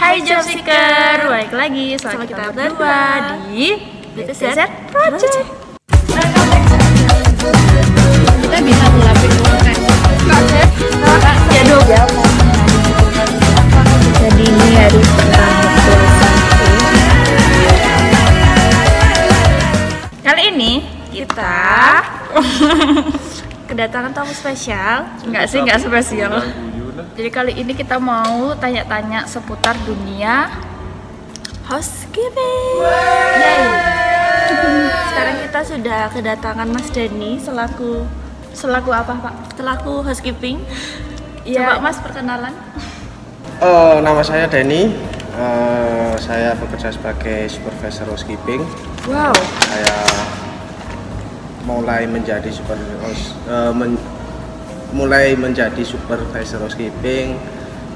Hai Job Seeker, balik lagi sama kita berdua di BTZ Project. Kita bisa ngelapin kan? Ya dong. Jadi ini harus Kali ini kita kedatangan tamu spesial. Enggak sih, enggak spesial. Jadi kali ini kita mau tanya-tanya seputar dunia housekeeping. Yay. Sekarang kita sudah kedatangan Mas Denny selaku apa Pak? Selaku housekeeping. Ya. Coba Mas perkenalan. Nama saya Denny. Saya bekerja sebagai supervisor housekeeping. Wow. Saya mulai menjadi supervisor housekeeping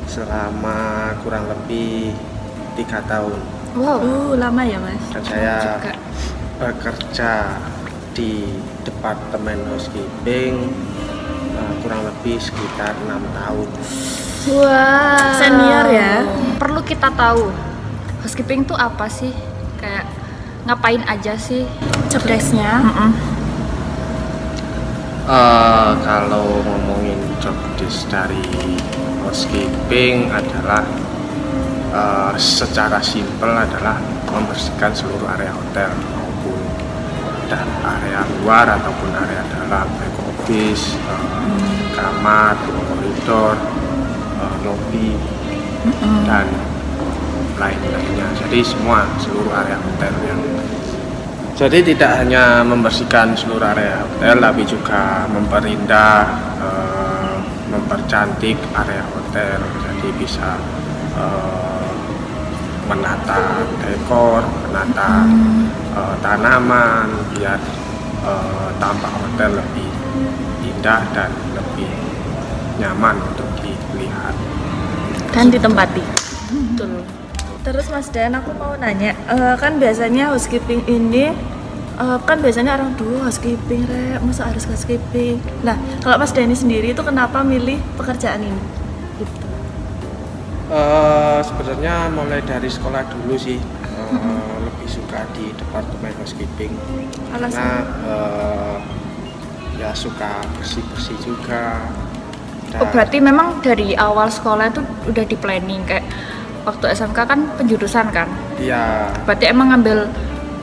selama kurang lebih 3 tahun. Wow. Lama ya Mas? Dan saya bekerja di departemen housekeeping kurang lebih sekitar 6 tahun. Wow. Senior ya. Perlu kita tahu housekeeping itu apa sih? Kayak ngapain aja sih? job desk-nya. Kalau ngomongin job desk dari housekeeping adalah secara simpel adalah membersihkan seluruh area hotel maupun dan area luar ataupun area dalam, baik office, kamar, koridor, lobby dan lain-lainnya. Jadi seluruh area hotel yang jadi tidak hanya membersihkan seluruh area hotel, tapi juga memperindah, mempercantik area hotel. Jadi bisa menata dekor, menata tanaman biar tampak hotel lebih indah dan lebih nyaman untuk dilihat Dan ditempati. Betul. Terus Mas Dan, aku mau nanya, kan biasanya housekeeping ini kan biasanya orang dulu housekeeping, masa harus housekeeping. Nah, kalau Mas Dani sendiri itu kenapa milih pekerjaan ini? Gitu. Sebenarnya mulai dari sekolah dulu sih lebih suka di departemen housekeeping karena ya suka bersih-bersih juga. Oh, berarti memang dari awal sekolah itu udah di planning kayak waktu SMK kan penjurusan kan? Iya. Berarti emang ngambil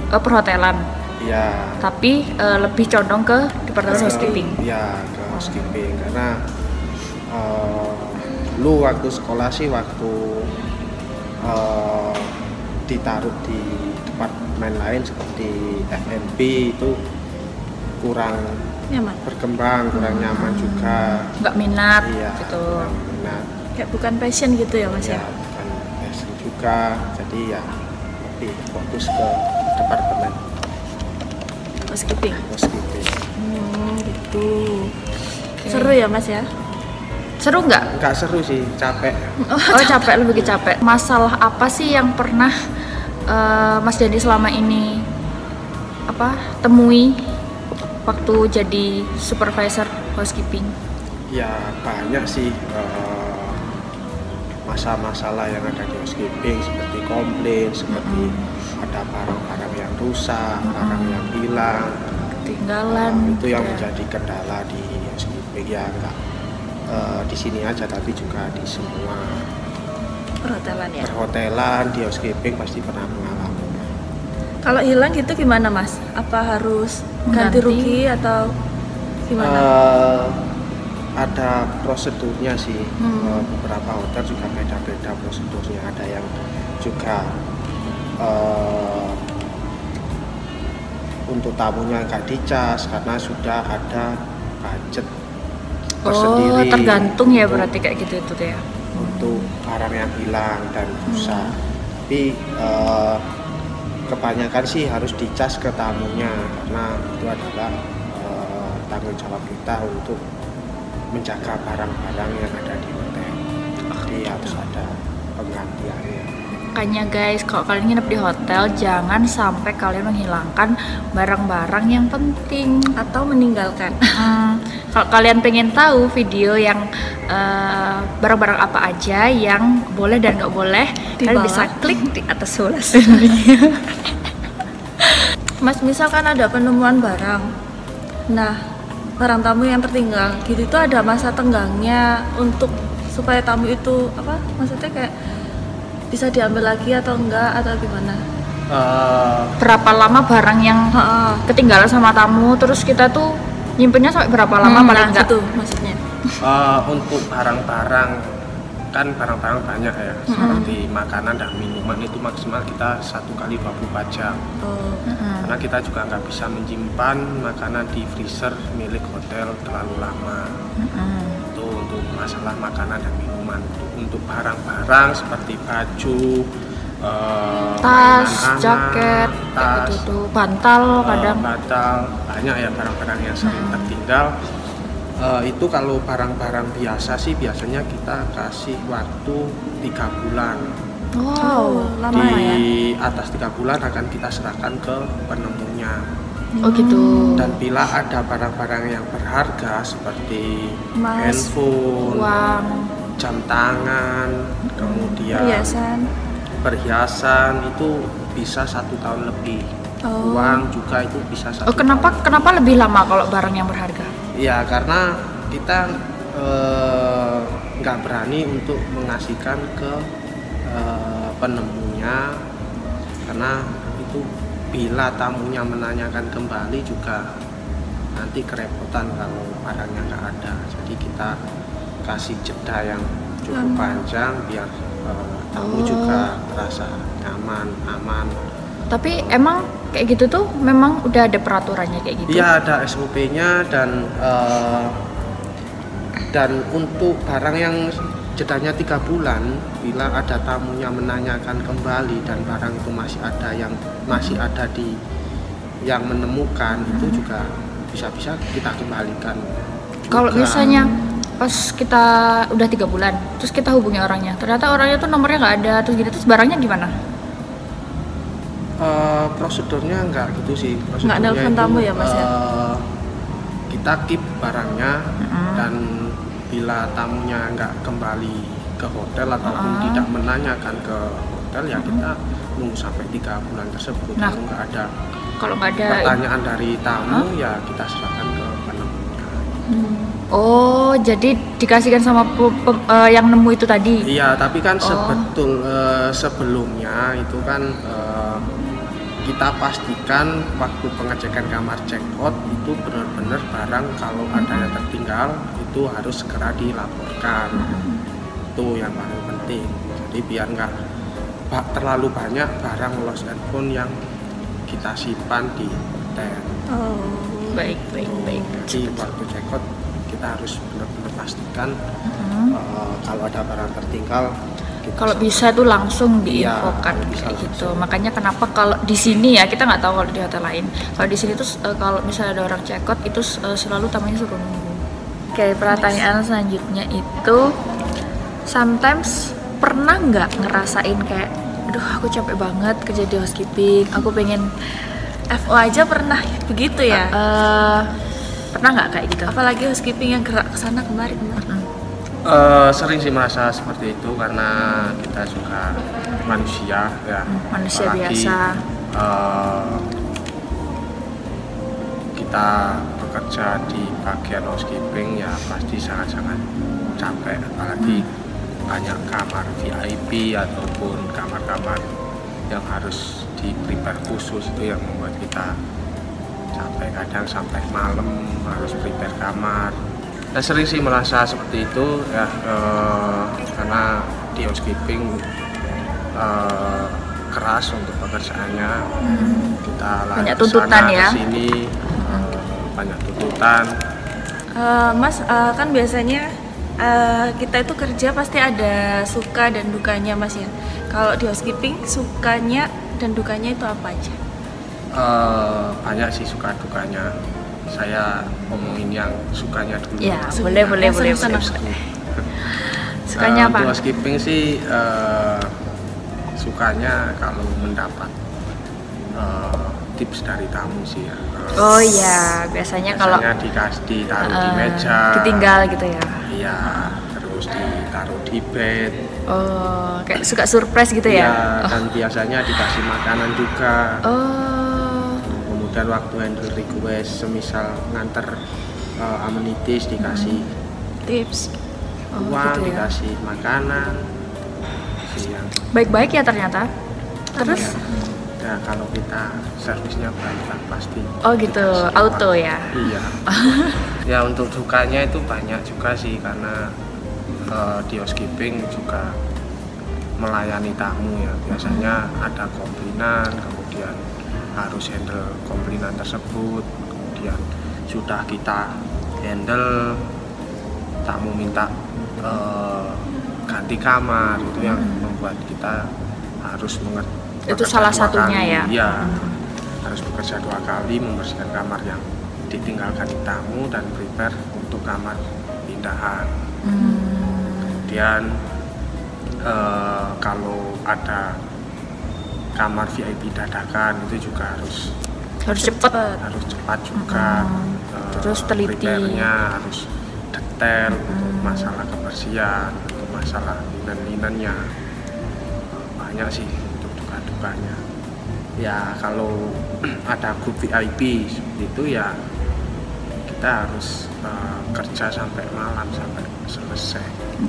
perhotelan. Iya. Tapi lebih condong ke departemen housekeeping. Iya, ke housekeeping karena dulu waktu sekolah sih waktu ditaruh di departemen lain seperti F&B itu kurang Nyaman. berkembang, kurang nyaman juga. Nggak minat Iya, gitu. kurang minat. Kayak bukan passion gitu ya Mas Ya, ya? bukan passion juga. Jadi ya lebih fokus ke departemen Housekeeping. housekeeping. Gitu. Seru ya Mas ya? Seru nggak? Nggak seru sih, capek. Oh capek, lebih ke capek. Masalah apa sih yang pernah Mas Dani selama ini temui waktu jadi supervisor housekeeping? Ya banyak sih masalah yang ada di housekeeping seperti komplain, seperti ada barang-barang yang rusak, barang yang hilang, Ketinggalan. itu yang menjadi kendala di housekeeping ya enggak di sini aja tapi juga di semua Perhotelan ya? perhotelan di housekeeping pasti pernah mengalami. Kalau hilang gitu gimana Mas? Apa harus ganti Ganti? rugi atau gimana? Ada prosedurnya sih. Beberapa hotel juga beda-beda prosedurnya. Ada yang juga untuk tamunya nggak dicas karena sudah ada budget tersendiri. Tergantung ya untuk- berarti kayak gitu itu ya. untuk barang yang hilang dan rusak. Tapi kebanyakan sih harus dicas ke tamunya karena itu adalah tanggung jawab kita untuk menjaga barang-barang yang ada di hotel. Jadi harus ada penggantiannya. Makanya guys, kalau kalian nginep di hotel, jangan sampai kalian menghilangkan barang-barang yang penting. Atau meninggalkan. Kalau kalian pengen tahu video yang barang-barang apa aja yang boleh dan nggak boleh, Di kalian bawah. bisa klik di atas ulasan ini. Mas, misalkan ada penemuan barang, nah barang tamu yang tertinggal gitu itu ada masa tenggangnya untuk supaya tamu itu apa maksudnya kayak bisa diambil lagi atau enggak atau gimana? Berapa lama barang yang ketinggalan sama tamu, terus kita tuh nyimpennya sampai berapa lama paling nah, enggak? gitu maksudnya. Untuk barang-barang kan barang-barang banyak ya, seperti makanan dan minuman itu maksimal kita 1 kali 24 jam. Karena kita juga nggak bisa menyimpan makanan di freezer milik hotel terlalu lama. Itu untuk masalah makanan dan minuman. Untuk barang-barang seperti baju, Tas, mainan anak, jaket, kayak tas, gitu tuh, bantal kadang. bantal, banyak ya barang-barang yang sering tertinggal. Itu kalau barang-barang biasa sih biasanya kita kasih waktu 3 bulan. Wow, lama ya. Di atas 3 bulan akan kita serahkan ke penemunya. Oh gitu. Dan bila ada barang-barang yang berharga seperti Emas, handphone, Uang. jam tangan, kemudian perhiasan itu bisa 1 tahun lebih. Uang juga itu bisa 1 Oh, tahun. kenapa lebih lama kalau barang yang berharga? Ya karena kita nggak berani untuk mengasihkan ke penemunya, karena itu bila tamunya menanyakan kembali juga nanti kerepotan kalau barangnya nggak ada. Jadi kita kasih jeda yang cukup panjang biar tamu juga merasa nyaman, aman. Tapi emang kayak gitu tuh memang udah ada peraturannya kayak gitu? Iya, ada SOP-nya dan untuk barang yang jedanya 3 bulan, bila ada tamunya menanyakan kembali dan barang itu masih ada di yang menemukan, itu juga bisa-bisa kita kembalikan. Kalau misalnya pas kita udah 3 bulan, terus kita hubungi orangnya, ternyata orangnya tuh nomornya nggak ada, terus barangnya gimana? Prosedurnya enggak gitu sih. Nggak nelfon tamu ya, Mas ya? Kita keep barangnya dan bila tamunya enggak kembali ke hotel ataupun tidak menanyakan ke hotel ya kita nunggu sampai 3 bulan tersebut. Nah, Kalau nggak ada pertanyaan dari tamu ya kita serahkan ke penemunya. Oh, jadi dikasihkan sama yang nemu itu tadi? Iya, tapi kan sebelumnya itu kan kita pastikan waktu pengecekan kamar check-out itu benar-benar barang kalau ada yang tertinggal itu harus segera dilaporkan. Itu yang paling penting. Jadi biar nggak terlalu banyak barang lost and found yang kita simpan di hotel. Baik. Jadi waktu check-out kita harus benar-benar pastikan kalau ada barang tertinggal. Kalau bisa tuh langsung diinfokan kayak gitu. Makanya kenapa kalau di sini ya, kita nggak tahu kalau di hotel lain. Kalau di sini tuh kalau misalnya ada orang check out itu selalu tamunya suruh nunggu. Oke, pertanyaan selanjutnya itu sometimes pernah nggak ngerasain kayak aduh aku capek banget kerja di housekeeping, aku pengen FO aja pernah begitu ya? pernah nggak kayak gitu? Apalagi housekeeping yang gerak kesana kemari. Sering sih merasa seperti itu karena kita juga manusia ya. Manusia apalagi, biasa. Kita bekerja di bagian housekeeping ya pasti sangat-sangat capek, apalagi banyak kamar VIP ataupun kamar-kamar yang harus di prepare khusus, itu yang membuat kita capek, kadang sampai malam harus prepare kamar. Dan sering sih merasa seperti itu ya, karena di housekeeping keras untuk pekerjaannya. Kita banyak tuntutan ya. Kesini, banyak tuntutan. Mas, kan biasanya kita itu kerja pasti ada suka dan dukanya, Mas ya. Kalau di housekeeping sukanya dan dukanya itu apa aja? Banyak sih suka dukanya. Saya ngomongin yang sukanya dulu. Ya, boleh. Senang. Sukanya apa? Untuk housekeeping sih sukanya kalau mendapat tips dari tamu sih ya. Oh iya, biasanya kalau ditaruh di meja, ditinggal gitu ya. Iya, terus ditaruh di bed. Oh, kayak suka surprise gitu ya? Iya, dan biasanya dikasih makanan juga. Oh. Kemudian waktu handle request, semisal nganter amenities dikasih Tips. uang, gitu ya. dikasih makanan. Siang. Baik-baik ya ternyata. Terus? Ya, kalau kita servisnya baik kan pasti. Oh gitu, dikasih auto uang. ya? Iya. Ya untuk dukanya itu banyak juga sih, karena di housekeeping juga melayani tamu ya. Biasanya ada komplainan, kemudian harus handle komplainan tersebut, kemudian sudah kita handle, tamu minta ganti kamar, itu yang membuat kita harus Itu salah satunya ya? Iya, harus bekerja 2 kali membersihkan kamar yang ditinggalkan tamu dan prepare untuk kamar pindahan. Kemudian kalau ada kamar VIP dadakan itu juga harus cepat juga. Terus teliti. Prepare-nya harus detail untuk masalah kebersihan, untuk masalah linen-linennya. Banyak sih untuk duka-dukanya. Ya kalau ada grup VIP seperti itu ya kita harus kerja sampai malam sampai selesai.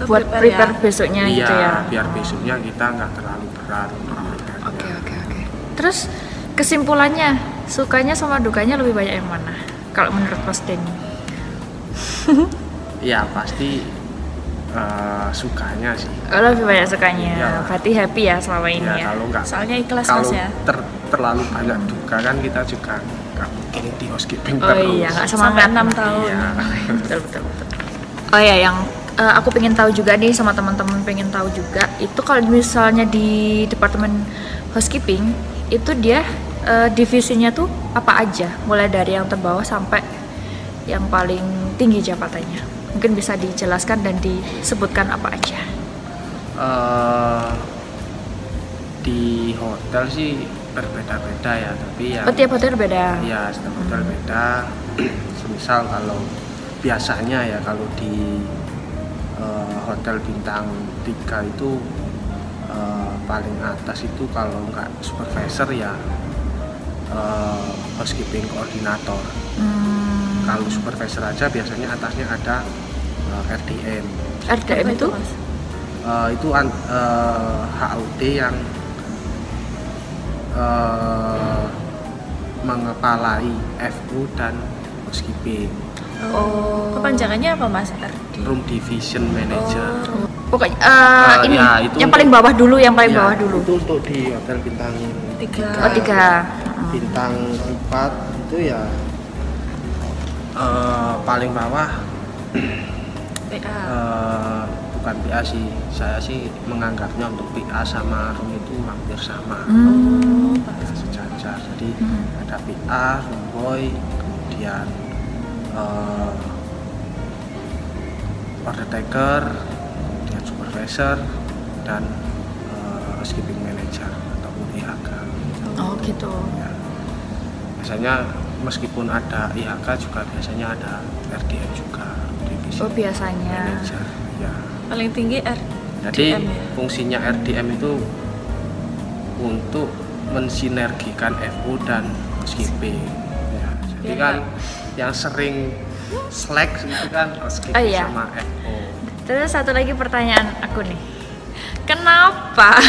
Buat prepare besoknya Iya, gitu ya? biar besoknya kita nggak terlalu berat untuk prepare-nya. Oke. Terus kesimpulannya, sukanya sama dukanya lebih banyak yang mana? Kalau menurut Mas Denny? Ya pasti sukanya sih. Oh, lebih banyak sukanya. Iya. Berarti happy ya selama ini ya? Kalau nggak, Soalnya ikhlas kalau Mas ya. terlalu banyak duka kan kita juga nggak mungkin di housekeeping Oh terus. iya, nggak Sampai semangat. 6 tahun. Iya. Betul. Oh ya, yang aku pengen tahu juga nih, sama teman-teman pengen tahu juga, itu kalau misalnya di departemen housekeeping itu dia divisinya tuh apa aja, mulai dari yang terbawah sampai yang paling tinggi jabatannya. Mungkin bisa dijelaskan dan disebutkan apa aja. Di hotel sih berbeda-beda ya, tapi ya Oh, tiap hotel beda. ya setiap hotel beda. Semisal kalau biasanya ya kalau di hotel bintang 3 itu paling atas itu kalau nggak supervisor ya housekeeping koordinator. Kalau supervisor aja biasanya atasnya ada RDM. RDM itu? Mas? Itu HOD yang mengepalai FU dan housekeeping. Oh. Kepanjangannya apa Mas? RD. Room Division Manager. Pokoknya ini Ya, itu yang untuk- paling bawah dulu, yang paling Ya, bawah dulu. Itu untuk di hotel bintang 3. Oh, 3. Bintang 4 itu ya paling bawah PA. bukan PA sih, saya sih menganggapnya untuk PA sama room itu hampir sama, ya, sejajar. Jadi ada PA, room boy, kemudian order taker, kemudian supervisor, dan housekeeping manager ataupun IHK. Oh gitu. Ya. Biasanya meskipun ada IHK juga biasanya ada RDM juga, divisi Oh biasanya. manager. Ya. Paling tinggi Jadi RDM ya. fungsinya RDM itu untuk mensinergikan FU dan housekeeping. Ya. Jadi kan yang sering slack itu kan housekeeping Oh, iya. sama FO. Terus satu lagi pertanyaan aku nih, kenapa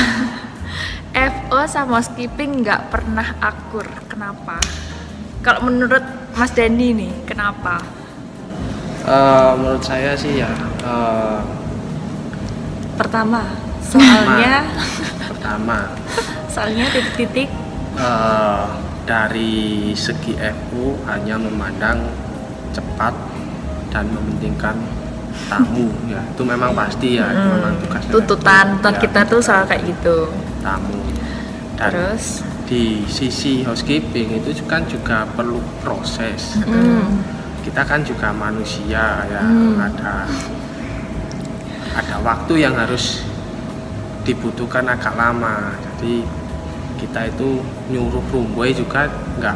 FO sama housekeeping nggak pernah akur? Kenapa? Kalau menurut Mas Denny nih, kenapa? Menurut saya sih ya Pertama, pertama soalnya titik-titik dari segi FU hanya memandang cepat dan mementingkan tamu ya, itu memang pasti ya, itu memang tugasnya Tuntutan FU, ya, kita tuh soal kayak gitu. tamu. Dan Terus? di sisi housekeeping itu kan juga perlu proses. Kita kan juga manusia ya, ada waktu yang harus dibutuhkan agak lama. Jadi Jadi kita itu nyuruh room boy juga nggak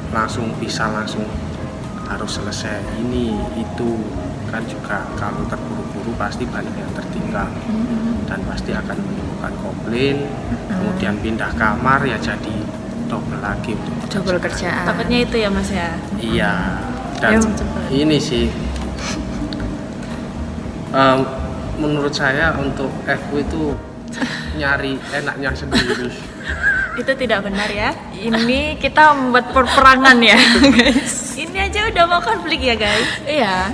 langsung bisa langsung harus selesai ini itu, kan juga kalau terburu-buru pasti banyak yang tertinggal dan pasti akan menimbulkan komplain, kemudian pindah kamar ya jadi double lagi untuk double kerjaan. Takutnya itu ya Mas ya. Iya, dan ini sih menurut saya untuk FU itu nyari enaknya sendiri. Itu tidak benar ya. Ini kita membuat perperangan ya, guys. Ini aja udah mau konflik ya guys. Iya.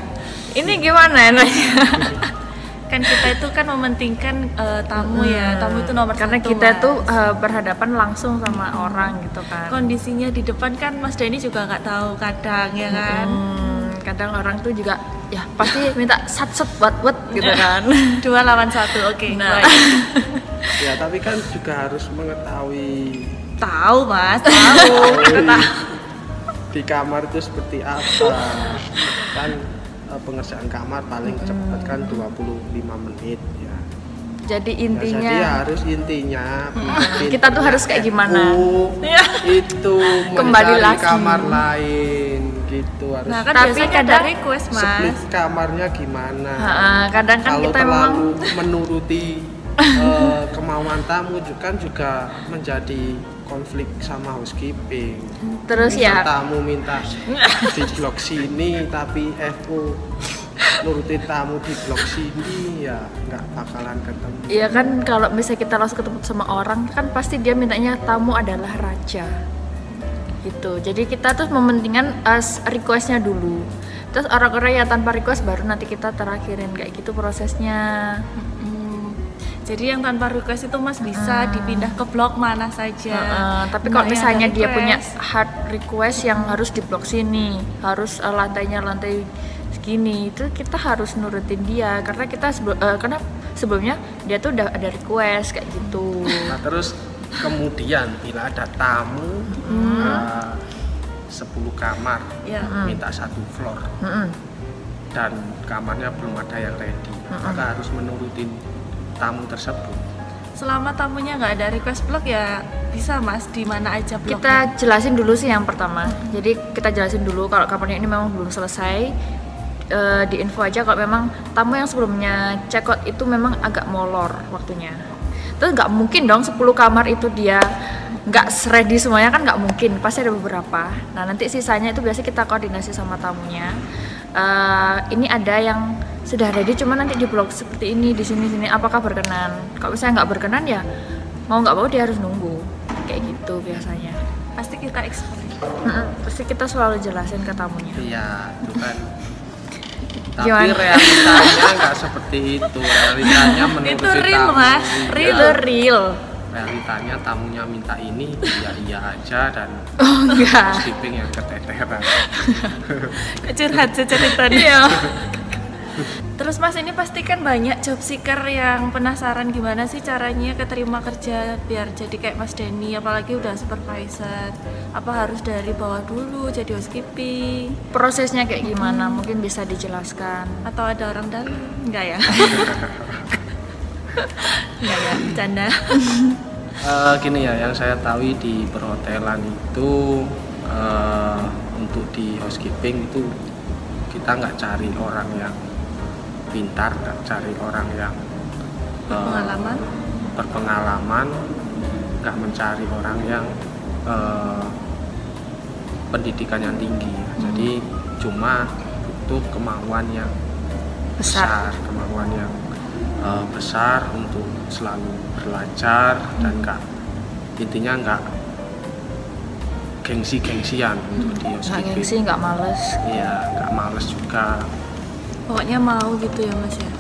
Ini gimana enaknya? Kan kita itu kan mementingkan tamu ya. Tamu itu nomor karena satu. kita Mas. tuh berhadapan langsung sama orang gitu kan. Kondisinya di depan kan Mas Denny juga nggak tahu kadang ya kan. Kadang orang tuh juga ya pasti minta sat-set buat gitu kan. 2 lawan 1, oke. Nah. Ya tapi kan juga harus mengetahui Tahu Mas, tahu. Kita tahu. di kamar itu seperti apa. Kan pengerjaan kamar paling cepat kan 25 menit ya. Jadi Ya, intinya jadi harus intinya kita tuh harus kayak gimana? Itu Kembali mencari lagi. kamar lain gitu harus. Nah, kan Tapi biasanya kadang- ada request Mas. Split kamarnya gimana? kadang kan Kalau kita memang terlalu menuruti kemauan tamu juga menjadi konflik sama housekeeping. terus Misal ya tamu minta di blok sini tapi FO nurutin tamu di blok sini ya nggak bakalan ketemu. Iya kan kalau misalnya kita langsung ketemu sama orang kan pasti dia mintanya tamu adalah raja gitu. Jadi kita tuh mementingkan requestnya dulu. Terus orang-orang yang tanpa request baru nanti kita terakhirin kayak gitu prosesnya. Jadi yang tanpa request itu Mas bisa dipindah ke blok mana saja. Tapi kalau Nah, yang misalnya ada dia punya request, hard request yang harus di blok sini, harus lantainya lantai segini, itu kita harus nurutin dia karena kita karena sebelumnya dia tuh udah ada request kayak gitu. Nah terus kemudian bila ada tamu 10 kamar ya. minta 1 floor Mm-mm. dan kamarnya belum ada yang ready, maka harus menurutin tamu tersebut. Selama tamunya nggak ada request blok ya bisa Mas di mana aja bloknya. Kita jelasin dulu sih yang pertama. Jadi kita jelasin dulu kalau kamarnya ini memang belum selesai. Di info aja kalau memang tamu yang sebelumnya check out itu memang agak molor waktunya. Terus nggak mungkin dong 10 kamar itu dia nggak ready semuanya, kan nggak mungkin, pasti ada beberapa. Nah nanti sisanya itu biasa kita koordinasi sama tamunya. Ini ada yang sudah ready cuma nanti di blok seperti ini di sini apakah berkenan. Kalau misalnya nggak berkenan ya mau nggak mau dia harus nunggu kayak gitu biasanya. Pasti kita explain. Pasti kita selalu jelasin ke tamunya. Iya itu kan. Tapi Gimana? realitanya nggak seperti itu. Realitanya menuruti Itu real, tamu. Mas. Iya. Itu real. Realitanya tamunya minta ini iya aja dan Oh enggak. housekeeping yang keteteran. Curhat ceritanya. Iya. Terus Mas ini pasti kan banyak job seeker yang penasaran gimana sih caranya keterima kerja biar jadi kayak Mas Denny, apalagi udah supervisor. Apa harus dari bawah dulu jadi housekeeping Prosesnya kayak gimana? Mungkin bisa dijelaskan. atau ada orang dalam? Enggak ya? Enggak ya, bercanda. Gini ya, yang saya tahu di perhotelan itu untuk di housekeeping itu kita nggak cari orang yang pintar, nggak cari orang yang berpengalaman, nggak mencari orang yang pendidikan yang tinggi. Jadi cuma butuh kemauan yang besar, kemauan yang besar untuk selalu belajar dan intinya nggak gengsi-gengsian untuk di Nggak housekeeping. gengsi, nggak males. Iya, nggak males juga. Pokoknya mau gitu ya Mas ya.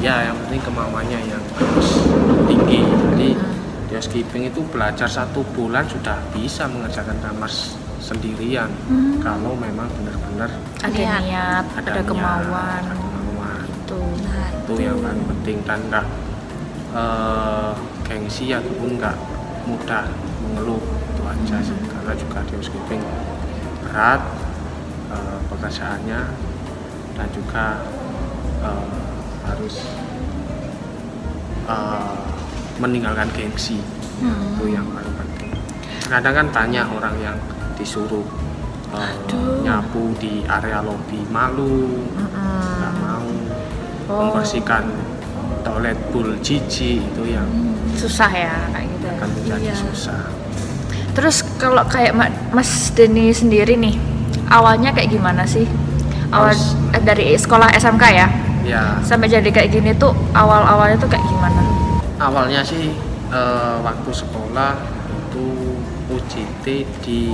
Ya, yang penting kemauannya yang harus tinggi. Jadi di housekeeping itu belajar 1 bulan sudah bisa mengerjakan kamar sendirian. Kalau memang benar-benar Ada niat, ada niat, kemauan. ada kemauan. Itu. Nah, Itu yang paling penting dan nggak gengsi ataupun nggak mudah mengeluh, itu aja sih. Karena juga di housekeeping berat pekerjaannya dan juga harus meninggalkan gengsi. Itu yang paling penting. Kadang kan banyak orang yang disuruh nyapu di area lobi malu, nggak mau membersihkan toilet bowl jijik, itu yang susah ya kayak gitu. akan menjadi susah. Terus kalau kayak Mas Denny sendiri nih, awalnya kayak gimana sih? Dari sekolah SMK ya? Ya. Sampai jadi kayak gini tuh awalnya tuh kayak gimana? Awalnya sih waktu sekolah itu UJT di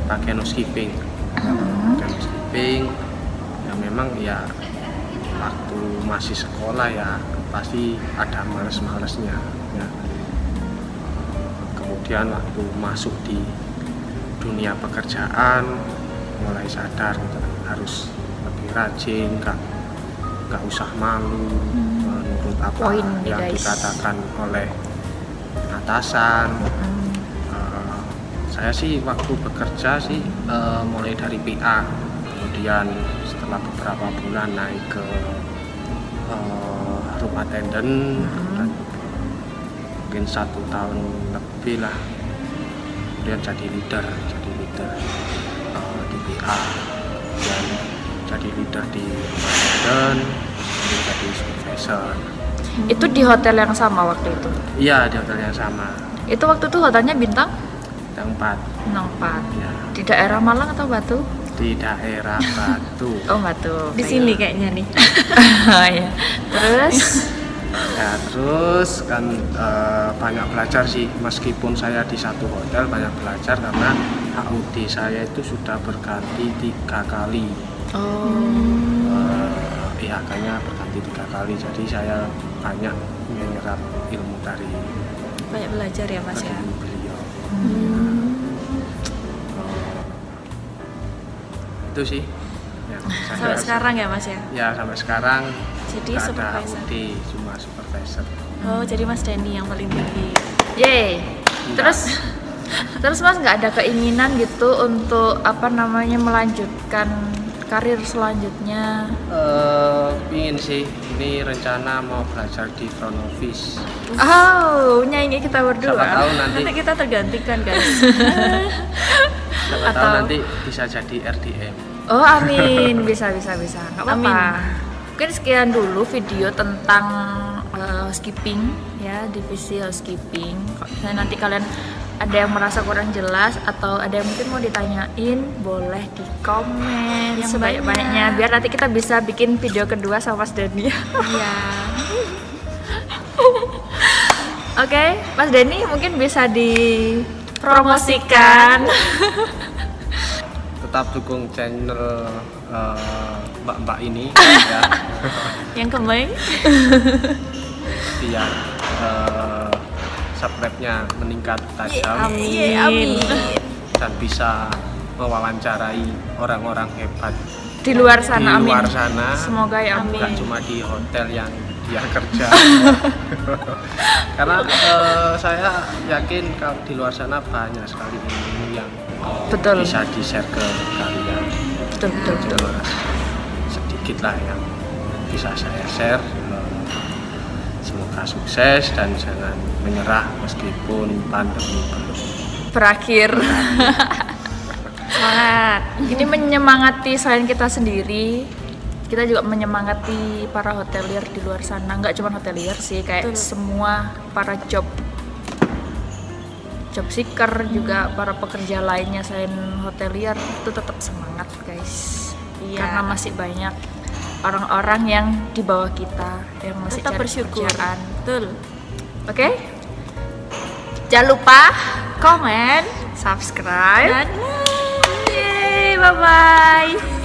bagian housekeeping. Bagian housekeeping ya memang ya waktu masih sekolah ya pasti ada males-malesnya ya. Kemudian waktu masuk di dunia pekerjaan mulai sadar gitu, harus lebih rajin, nggak usah malu menurut apa yang dikatakan oleh atasan. Saya sih waktu bekerja sih mulai dari PA, kemudian setelah beberapa bulan naik ke room attendant, dan mungkin 1 tahun lebih lah, kemudian jadi leader di PA, dan jadi leader di room attendant, jadi supervisor. Itu di hotel yang sama waktu itu? Iya, di hotel yang sama. Itu waktu itu hotelnya bintang 4. Bintang 4. Ya. Di daerah Malang atau Batu? Di daerah Batu. Oh, Batu. Di sini kayaknya nih. Ya. Terus kan banyak belajar sih, meskipun saya di satu hotel banyak belajar karena HUD saya itu sudah berganti 3 kali. IHK-nya berganti 3 kali, jadi saya banyak menyerap ilmu dari banyak belajar ya Mas ya. Beliau. Itu sih. Ya, sampai sekarang ya Mas ya? Ya sampai sekarang. Jadi supervisor. HUD, cuma supervisor. Oh, jadi Mas Denny yang paling tinggi. Yeay. Terus Mas nggak ada keinginan gitu untuk melanjutkan karir selanjutnya? Ingin sih. Ini rencana mau belajar di front office. Oh, nyanyi kita berdua. Siapa tahu nanti kita tergantikan guys. Siapa tahu nanti bisa jadi RDM. Oh, amin. Bisa. Nggak apa-apa. Mungkin sekian dulu video tentang housekeeping ya, divisi housekeeping. Kalau misalnya nanti kalian ada yang merasa kurang jelas atau ada yang mungkin mau ditanyain, boleh di komen yang sebanyak-banyaknya biar nanti kita bisa bikin video kedua sama Mas Denny. Iya. Oke, Mas Denny mungkin bisa dipromosikan. Tetap dukung channel mbak-mbak ini ya. Yang kemarin biar subscribe-nya meningkat tajam. Amin. Dan bisa mewawancarai orang-orang hebat di luar sana. Di luar sana. Semoga ya, amin. Bukan cuma di hotel yang dia kerja. Karena saya yakin kalau di luar sana banyak sekali ilmu yang bisa di-share ke kalian. Betul. Sedikit lah yang bisa saya share. Semoga sukses dan jangan menyerah meskipun pandemi belum berakhir. Semangat. Ini menyemangati selain kita sendiri, kita juga menyemangati para hotelier di luar sana. Nggak cuma hotelier sih, kayak semua para job seeker juga, para pekerja lainnya selain hotelier itu tetap semangat guys. Karena masih banyak orang-orang yang di bawah kita yang masih tetap cari bersyukur. pekerjaan. Betul. Oke? Jangan lupa komen, subscribe, dan bye bye.